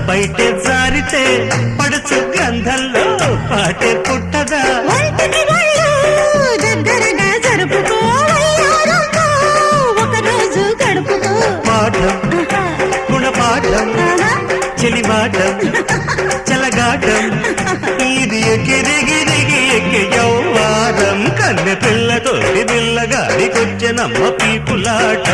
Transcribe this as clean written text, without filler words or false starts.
బయటే జారితే పడుచు గంధంలో పాటే పుట్టదా దగ్గరగా జరుపుకో ఒకరోజు గడుపుకో పాఠం గుణపాఠం చెలిమాటం చెలగాటం ఇది ఎగిరిగిరిగి ఎక్కి యౌవారం కన్నె పిల్లతోటి పిల్లగాడికొచ్చెనమ్మ పీపులాట